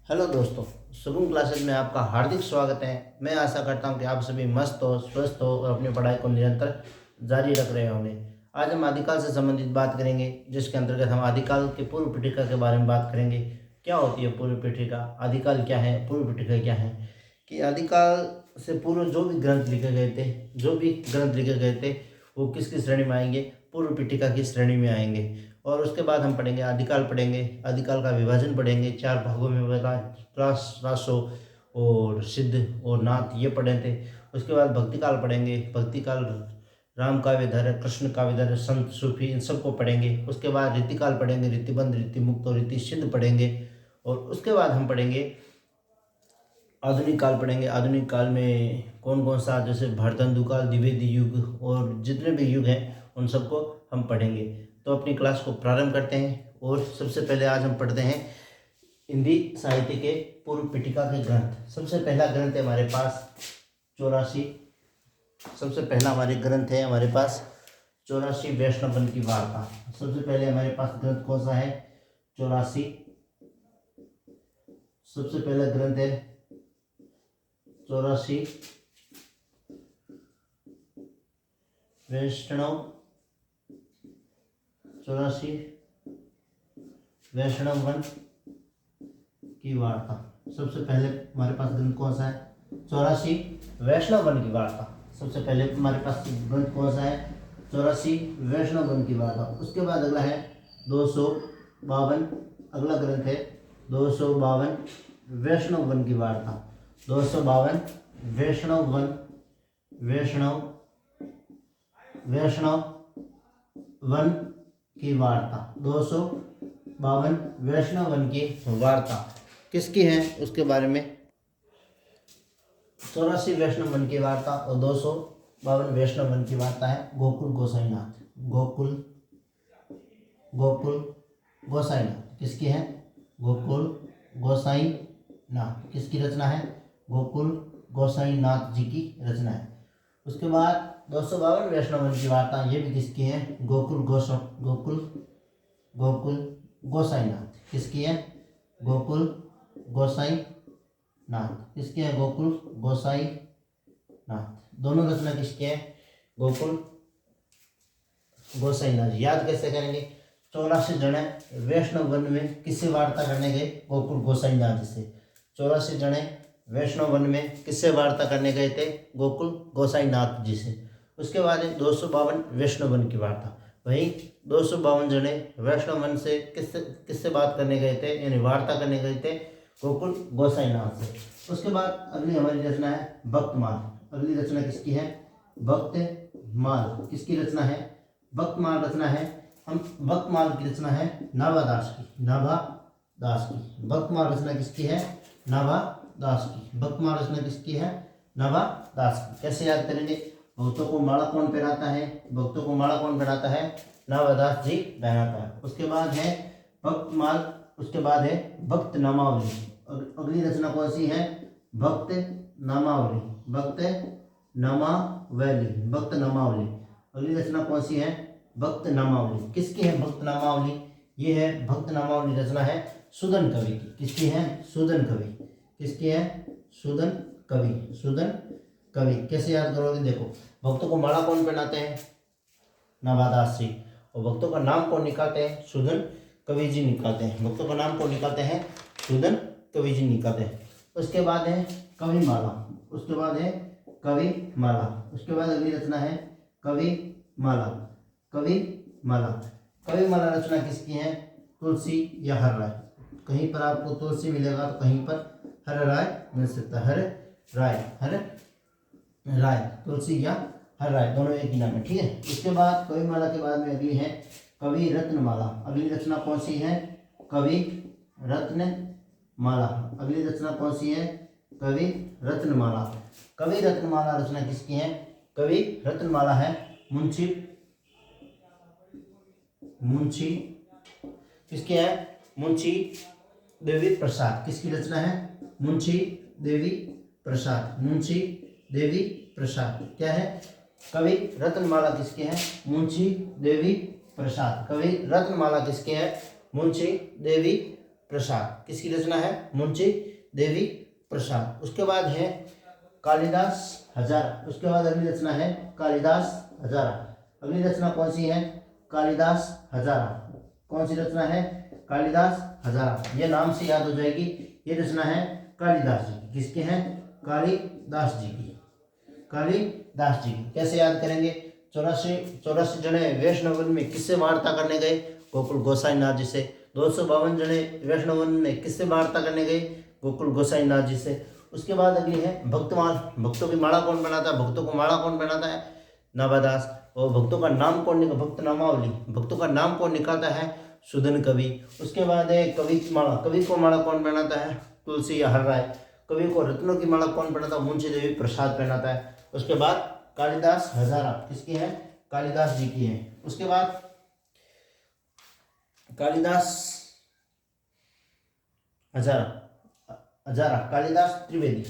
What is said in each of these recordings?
Hello दोस्तों, Shubham classes में आपका हार्दिक स्वागत है। मैं आशा करता हूं कि आप सभी मस्त हो, स्वस्थ हो और अपनी पढ़ाई को निरंतर जारी रख रहे होंगे। आज हम आदिकाल से संबंधित बात करेंगे, जिसके अंतर्गत हम आदिकाल के पूर्व पीठिका के बारे में बात करेंगे। क्या होती है पूर्व पीठिका, आदिकाल क्या है, पूर्व पीठिका क्या है। कि आदिकाल से पूर्व जो भी ग्रंथ लिखे गए थे वो किसकी श्रेणी में आएंगे, पूर्व पीठिका की श्रेणी में आएंगे। और उसके बाद हम पढ़ेंगे आदिकाल, आदिकाल का विभाजन पढ़ेंगे, 4 भागों में बता रासो और सिद्ध और नाथ ये पढ़े थे। उसके बाद भक्तिकाल पढ़ेंगे, भक्तिकाल राम काव्यधर, कृष्ण काव्यधर, संत सूफी इन सबको पढ़ेंगे। उसके बाद रीतिकाल पढ़ेंगे, रीतिबंध, रीतिमुक्त और रीति सिद्ध पढ़ेंगे। और उसके बाद हम पढ़ेंगे आधुनिक काल पढ़ेंगे। आधुनिक काल में कौन कौन सा, जैसे भारतंदु काल, द्विवेदी युग और जितने भी युग हैं उन सबको हम पढ़ेंगे। तो अपनी क्लास को प्रारंभ करते हैं। और सबसे पहले आज हम पढ़ते हैं हिंदी साहित्य के पूर्व पीठिका के ग्रंथ। सबसे पहला ग्रंथ है हमारे पास 84। सबसे पहला हमारे ग्रंथ है हमारे पास 84 वैष्णवन की वार्ता। सबसे पहले हमारे पास ग्रंथ कौन सा है? 84। सबसे पहला ग्रंथ है 84 वैष्णव 84 वैष्णव वन की वार्ता। सबसे पहले हमारे पास ग्रंथ कौन सा है? 84 वैष्णव वन की वार्ता। सबसे पहले हमारे पास ग्रंथ कौन सा है? 84 वैष्णव वन की वार्ता। उसके बाद अगला है 252। अगला ग्रंथ है 252 वैष्णव वन की वार्ता। 252 वैष्णव वन की वार्ता। 252 वैष्णव वन की वार्ता किसकी है उसके बारे में। 84 वैष्णव वन की वार्ता और 252 वैष्णव वन की वार्ता है गोकुल गोसाईनाथ। गोकुल गोसाईनाथ किसकी है? गोकुल गोसाईनाथ किसकी रचना है? गोकुल गोसाईनाथ जी की रचना है। उसके बाद 252 वैष्णव वन की वार्ता, ये भी किसकी है? गोकुल गोसाईनाथ किसकी है? गोकुल गोसाईनाथ किसकी है? गोकुल गोसाईनाथ। दोनों रचना किसकी है? गोकुल गोसाईनाथ। याद कैसे करेंगे? 84 जने वैष्णव वन में किससे वार्ता करने गए? गोकुल गोसाईनाथ जी से। 84 जने वैष्णव वन में किससे वार्ता करने गए थे? गोकुल गोसाईनाथ जी से। उसके बाद है 252 वैष्णव वन की वार्ता। वही 252 जने वैष्णव वन से किससे बात करने गए थे, यानी वार्ता करने गए थे? गोकुल गोसाईनाथ से। उसके बाद अगली हमारी रचना है भक्तमाल। अगली रचना किसकी है? भक्तमाल किसकी रचना है? भक्तमाल रचना है भक्तमाल की रचना है नाभादास की। भक्तमाल रचना किसकी है? नाभादास की। भक्तमाल रचना किसकी है? नाभादास की। कैसे याद करेंगे? भक्तों को माला कौन पहनाता है? भक्तों को माला कौन पहनाता है? नाभादास जी पहनाता है। उसके बाद है भक्तमाल। उसके बाद है भक्त नामावली। अगली रचना कौन सी है? भक्त नामावली। अगली रचना कौन सी है? भक्त नामावली। किसकी है भक्त नामावली? ये है भक्त नामावली रचना है सूदन कवि की। किसकी है? सूदन कवि। किसकी है? सूदन कवि। कैसे याद करोगे? देखो, भक्तों को माला कौन पहनाते हैं? नाभादास जी। और भक्तों का नाम कौन निकालते हैं? सूदन कवि जी निकालते हैं। भक्तों का नाम कौन निकालते हैं? सूदन कवि जी निकालते हैं। उसके बाद है कविमाला। उसके बाद है कविमाला। उसके बाद अगली रचना है कविमाला। कविमाला रचना किसकी है? तुलसी या हर राय। कहीं पर आपको तुलसी मिलेगा तो कहीं पर हर राय मिल सकता है। हर राय, तुलसी या हर राय दोनों एक ही नाम है, ठीक है। इसके बाद कविमाला के बाद में अगली है कवि रत्नमाला। अगली रचना कौन सी है? कवि रत्नमाला। अगली रचना कौन सी है? कवि रत्नमाला। कवि रत्नमाला रचना किसकी है? कवि रत्नमाला है मुंशी किसकी है? मुंशी देवी प्रसाद। किसकी रचना है? मुंशी देवी प्रसाद। क्या है? कवि रत्नमाला किसके है? मुंशी देवी प्रसाद। कवि रत्नमाला किसके है? मुंशी देवी प्रसाद। किसकी रचना है? मुंशी देवी प्रसाद। उसके बाद है कालिदास हजारा। उसके बाद अगली रचना है कालिदास हजारा। अगली रचना कौन सी है? कालिदास हजारा। कौन सी रचना है? कालिदास हजारा। ये नाम से याद हो जाएगी। ये रचना है कालिदास जी की। किसके हैं? कालिदास जी की। कालिदास जी की। कैसे याद करेंगे? 84 जने वैष्णवन में किससे वार्ता करने गए? गोकुल गोसाईनाथ जी से। 252 जने वैष्णवन में किससे वार्ता करने गए? गोकुल गोसाईनाथ जी से। उसके बाद अगली है भक्तमाल। भक्तों की माला कौन बनाता है? भक्तों को माला कौन बनाता है? नाभादास। और भक्तों का नाम कौन निकाल? भक्त नामावली। भक्तों का नाम कौन निकालता है? सुदन कवि। उसके बाद है कवि की माला। कवि को माला कौन बनाता है? तुलसी या हर राय। कवि को रत्नों की माला कौन बनाता है? मुंशी देवी प्रसाद पहनाता है। उसके बाद कालिदास हजारा किसकी है? कालिदास जी की है। उसके बाद कालिदास हजारा कालिदास त्रिवेदी।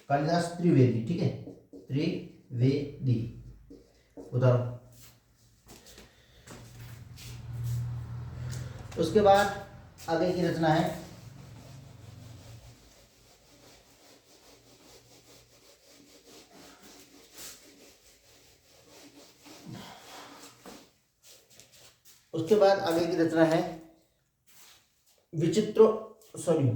कालिदास त्रिवेदी, ठीक है, त्रिवेदी। उदाहरण। उसके बाद आगे की रचना है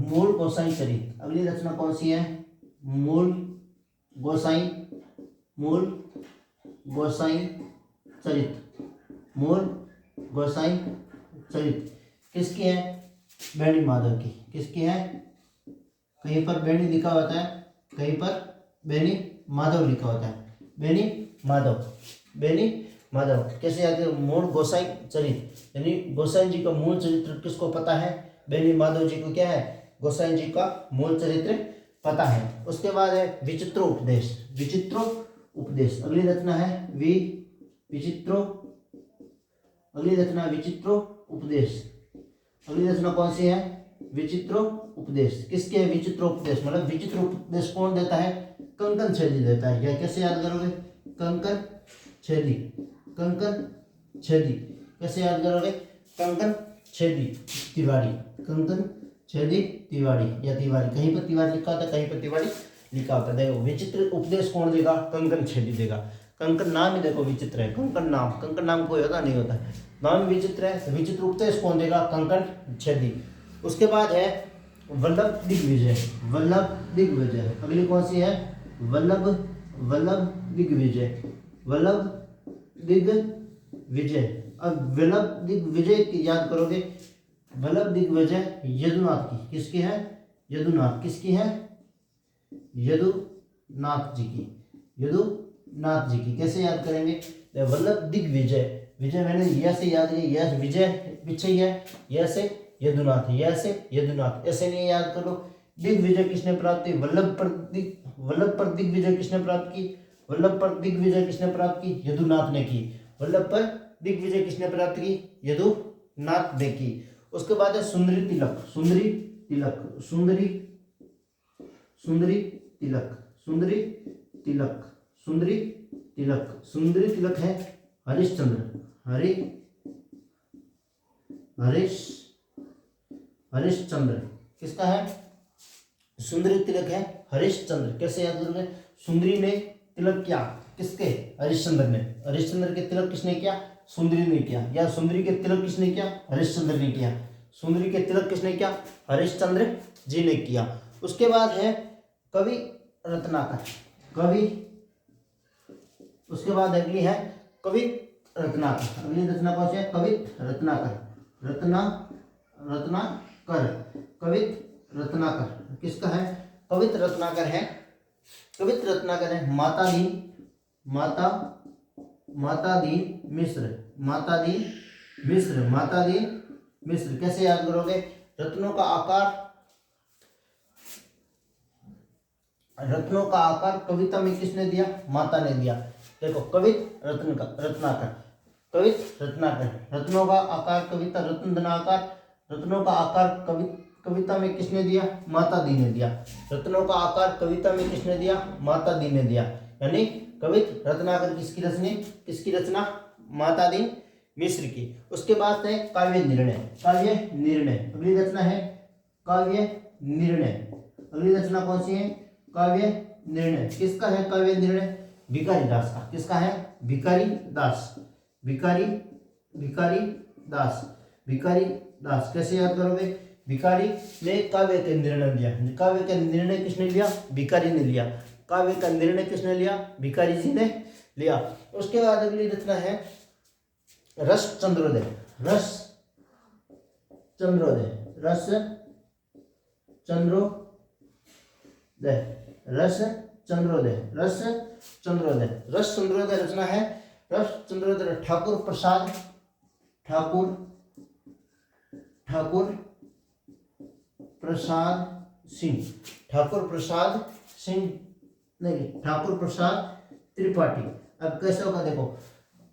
मूल गोसाई चरित। अगली रचना कौन सी है? मूल गोसाई चरित। मूल गोसाई चरित किसकी है? बेणी माधव की। किसकी है? कहीं पर बेणी लिखा होता है, कहीं पर बेणी माधव लिखा होता है। बेणी माधव। कैसे याद है? मूल गोसाई चरित, यानी गोसाई जी का मूल चरित्र किसको पता है? बेनी माधव जी को क्या है? गोसाई जी का मूल चरित्र पता है। उसके बाद है विचित्रोपदेश। अगली रचना है विचित्रोपदेश। अगली रचना कौन सी है? विचित्रोपदेश। किसके है विचित्रोपदेश? मतलब विचित्रोपदेश कौन देता है? कंकन छेदी देता है। या कैसे याद करोगे? कंकन छेदी। कैसे याद करोगे? कंकन छेदी तिवारी। या तिवारी। कहीं पर तिवारी लिखा होता है, कहीं पर तिवारी लिखा होता है। देखो विचित्र उपदेश कौन देगा? कंकन छेदी देगा। कंकन नाम ही देखो विचित्र है। कंकन नाम कोई होता नहीं होता, नाम विचित्र है। विचित्र उपदेश कौन देगा? कंकन छेदी। उसके बाद है वल्लभ दिग्विजय। अगली कौन सी है? वल्लभ दिग्विजय। अब वल्लभ दिग्विजय की याद करोगे? वल्लभ दिग्विजय यदुनाथ की। किसकी है? यदुनाथ। किसकी है? यदुनाथ जी की। कैसे याद करेंगे? वल्लभ दिग्विजय। विजय मैंने यह से याद किया, यह विजय पीछे ही है, यह से यदुनाथ, ऐसे नहीं याद करो। दिग्विजय किसने प्राप्त की? वल्लभ पर दिग्विजय किसने प्राप्त की? यदुनाथ ने की। वल्लभ पर दिग्विजय किसने प्राप्त की? यदुनाथ ने की। उसके बाद है सुंदरी तिलक है हरिश्चंद्र। हरिश्चंद्र किसका है? सुंदरी तिलक है हरिश्चंद्र। कैसे याद करोगे? सुंदरी ने तिलक किया किसके? हरिश्चंद्र के तिलक किसने किया? सुंदरी ने किया। या सुंदरी के तिलक किसने किया? हरिश्चंद्र ने किया। सुंदरी के तिलक किसने किया? हरिश्चंद्र जी ने किया। उसके बाद है कवि रत्नाकर। उसके बाद अगली है कवि रत्नाकर। अगली रचना कौन सी है? कवि रत्नाकर। किसका है? कवित रत्नाकर है मातादीन मिश्र। कैसे याद करोगे? रत्नों का आकार कविता में किसने दिया? माता ने दिया। देखो कवित रत्नाकर। रत्नों का आकार कविता रत्न धनाकार। रत्नों का आकार कविता में किसने दिया? माता दी ने दिया। रत्नों का आकार कविता में किसने दिया? माता दी ने दिया। यानी कवित रत्नाकर किसकी रचना? माता दी मिश्र की। उसके बाद है काव्य निर्णय। अगली रचना है काव्य निर्णय। अगली रचना कौन सी है? काव्य निर्णय। किसका है काव्य निर्णय? भिखारी दास का। किसका है? भिखारी दास। भिखारी दास। भिखारी दास कैसे याद करोगे? भिखारी ने काव्य का निर्णय लिया। काव्य का निर्णय किसने लिया? भिखारी ने लिया। काव्य का निर्णय किसने लिया? भिखारी जी ने लिया। उसके बाद अगली रचना है रस चंद्रोदय। रस चंद्रोदय। रस चंद्रोदय। रस चंद्रोदय। रस चंद्रोदय। रस चंद्रोदय रचना है रस चंद्रोदय ठाकुर प्रसाद सिंह। ठाकुर प्रसाद सिंह नहीं, ठाकुर प्रसाद त्रिपाठी। अब कैसे होगा देखो,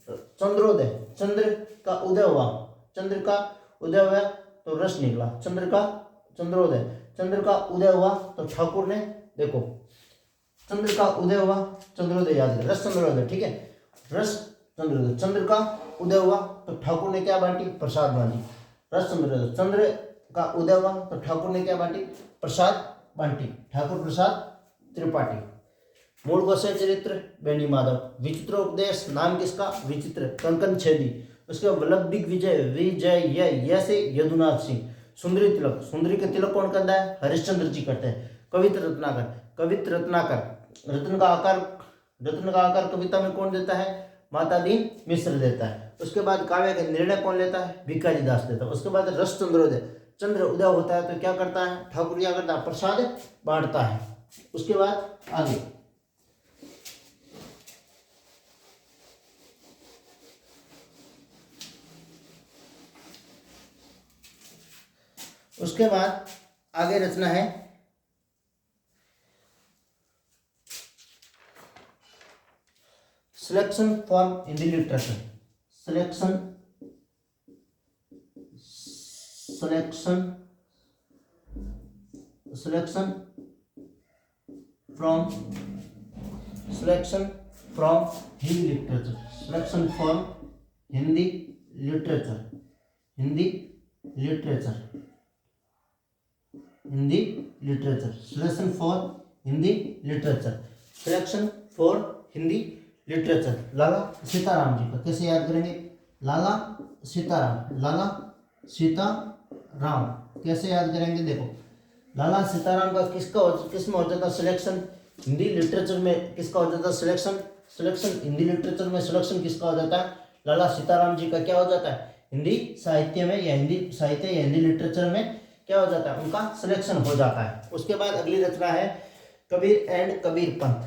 चंद्रोदय, चंद्र का उदय हुआ, चंद्र का उदय हुआ तो रस निकला। चंद्रोदय, चंद्र का उदय हुआ तो ठाकुर ने, देखो चंद्र का उदय हुआ, चंद्रोदय याद है, रस चंद्रोदय, ठीक है। रस चंद्रोदय, चंद्र का उदय हुआ तो ठाकुर ने क्या बांटी? प्रसाद बांटी। रस चंद्रोदय, चंद्र का उदय हुआ तो ठाकुर ने क्या बांटी? प्रसाद बांटी। ठाकुर प्रसाद त्रिपाठी। मूल गोसाई चरित्र बेनी माधव। विचित्र उपदेश नाम किसका? विचित्र। कंकन छेदी। उसके बाद वल्लभ दिग्विजय विजय से यदुनाथ सिंह। सुंदरी तिलक, सुंदरी के तिलक कौन करता है? हरिश्चंद्र जी करते हैं। कवित्र रत्नाकर, कवित्र रत्नाकर। रत्न का आकार कविता में कौन देता है? माता दीन मिश्र देता है। उसके बाद काव्य का निर्णय कौन लेता है? भिखारी दास देता है। उसके बाद रस चंद्रोदय, चंद्र उदय होता है तो क्या करता है? ठाकुर क्या करता है? प्रसाद बांटता है। उसके बाद आगे रचना है selection from Hindi literature. Selection from Hindi literature. Selection from Hindi literature. Selection for Hindi literature. Selection for Hindi literature. Lala Sitaram ji का कैसे याद करेंगे? लाला सीताराम कैसे याद करेंगे? देखो, लाला सीताराम का किस में हो जाता सिलेक्शन? हिंदी लिटरेचर में किसका हो जाता सिलेक्शन? हिंदी लिटरेचर में सिलेक्शन किसका हो जाता है? लाला सीताराम जी का क्या हो जाता है? हिंदी साहित्य में या हिंदी साहित्य या हिंदी लिटरेचर में क्या हो जाता है? उनका सिलेक्शन हो जाता है। उसके बाद अगली रचना है Kabir and Kabirpanth.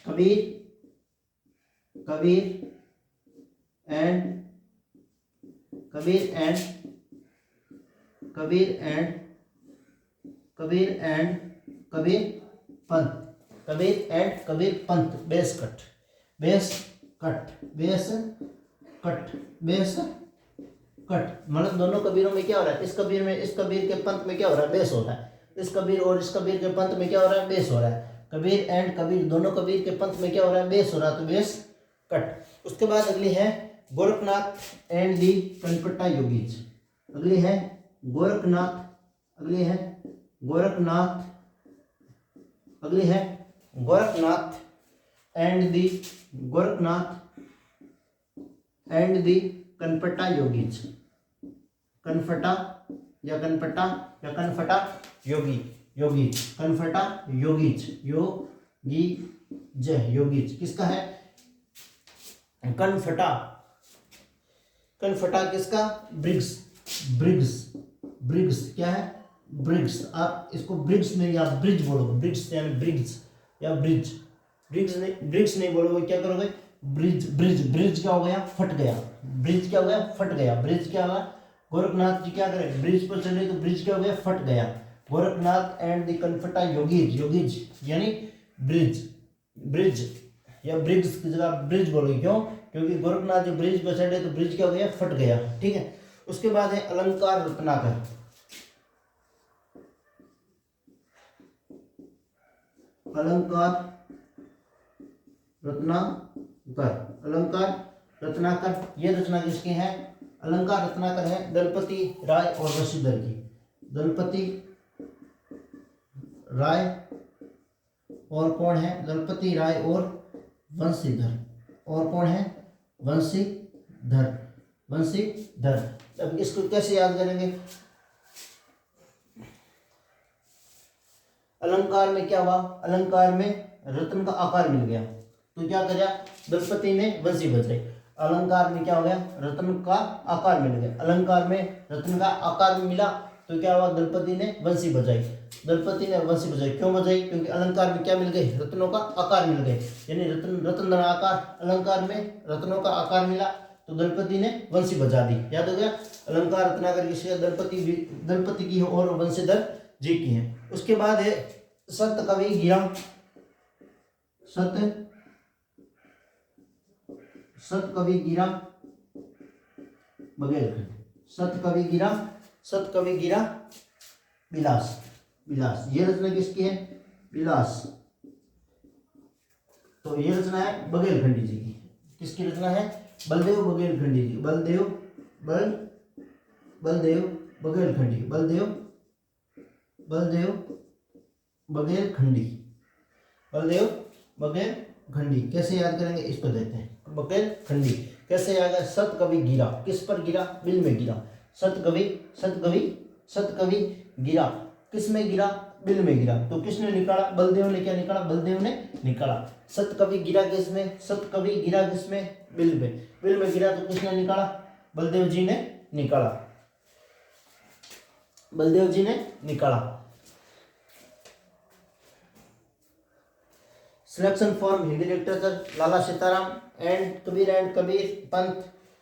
Kabir and Kabirpanth. Base cut मतलब दोनों कबीरों में क्या हो रहा है? इस कबीर के पंथ में क्या हो रहा है? बेस हो रहा है। इस कबीर और इस कबीर के पंथ में क्या हो रहा है? बेस हो रहा है। कबीर एंड कबीर दोनों कबीर के पंथ में क्या हो रहा है? बेस हो रहा है, तो बेस कट। उसके बाद अगली है Gorakhnath and the Kanpatta yogis. अगली है Gorakhnath and the Kanpatta yogis. Kanphata yogis किसका है? कनफटा किसका? ब्रिग्स क्या है? ब्रिग्स। आप इसको ब्रिग्स नहीं या ब्रिज बोलोगे। ब्रिग्स यानी ब्रिग्स नहीं बोलोगे, क्या करोगे? ब्रिज क्या हो गया? फट गया। ब्रिज क्या हो गया? गोरखनाथ जी क्या करें? ब्रिज पर चले तो ब्रिज क्या हो गया? फट गया। गोरखनाथ एंड द कनफटा योगीज यानी ब्रिज या ब्रिग्स की जगह ब्रिज बोलोगे। क्यों? क्योंकि गोरखनाथ जी ब्रिज पर चढ़े तो ब्रिज क्या हो गया? फट गया। ठीक है। उसके बाद है अलंकार रत्नाकर। ये रचना किसकी है? अलंकार रत्नाकर है दलपति राय और वशीधर की। दलपति राय और कौन है दलपति राय और वंशीधर। और कौन है वंशीधर, वंशीधर। अब इसको कैसे याद करेंगे? अलंकार में क्या हुआ? अलंकार में रत्न का आकार मिल गया तो क्या किया? दलपति ने वंशी बजाई। अलंकार में क्या हो गया? रत्न का आकार मिल गया। अलंकार में रत्न का आकार मिला तो क्या हुआ? दलपति ने वंशी बजाई। दलपति ने वंशी बजाई, क्यों बजाई? क्योंकि अलंकार में क्या मिल गए? रत्नों का आकार मिल गए, यानी रत्न धन आकार। अलंकार में रत्नों का आकार मिला तो दलपति ने वंशी बजा दी। याद हो गया? अलंकार रत्नाकर किसके? दलपति की और वंशीधर जी की है। उसके बाद है सत कवि गिरा। सत कवि गिरा बघेलखंडी। सत कवि गिरा बिलास। ये रचना किसकी है? बिलास। तो ये रचना है बघेलखंडी जी की। किसकी रचना है? बलदेव बघेलखंडी जी। बलदेव बघेलखंडी। बघेलखंडी। कैसे याद करेंगे इसको देखते हैं। बघेलखंडी कैसे याद है? सत कवि गिरा, किस पर गिरा? बिल में गिरा। सत कवि गिरा, किस में गिरा? बिल में गिरा। तो किसने निकाला? बलदेव ने। क्या निकाला? बलदेव ने निकाला। सत कवि गिरा किसमें? सत कवि गिरा किसमें? बिल में। बिल में गिरा तो किसने निकाला? बलदेव जी ने निकाला। बलदेव जी ने निकाला। Selection form Hindi literature, Lala Sitaram and Kabir Panth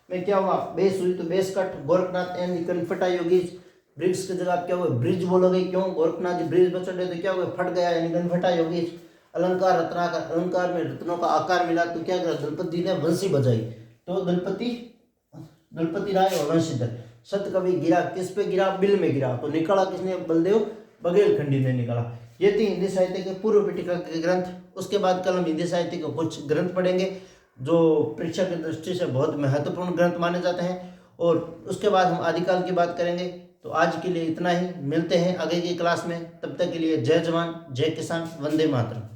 में क्या हुआ? बेस हुई तो बेस कट। गोरखनाथ एंड कनफटा योगीज, ब्रिज की जगह आप क्या हुआ? ब्रिज बोलोगे, क्यों? गोरखनाथ जी ब्रिज पर चढ़े तो क्या हुआ? फट गया, यानी कनफटा योगीज। अलंकार रत्नाकर, अलंकार में रत्नों का आकार मिला तो क्या करा? दलपति ने वंशी बजाई तो दलपति राय और वंशीधर। सत कवि गिरा, किस पे गिरा? बिल में गिरा तो निकाला किसने? बलदेव बघेलखंडी ने निकाला। ये थी हिंदी साहित्य के पूर्व पीठिका के ग्रंथ। उसके बाद कल हम हिंदी साहित्य के कुछ ग्रंथ पढ़ेंगे जो परीक्षा की दृष्टि से बहुत महत्वपूर्ण ग्रंथ माने जाते हैं, और उसके बाद हम आदिकाल की बात करेंगे। तो आज के लिए इतना ही, मिलते हैं आगे की क्लास में। तब तक के लिए जय जवान जय किसान, वंदे मातरम।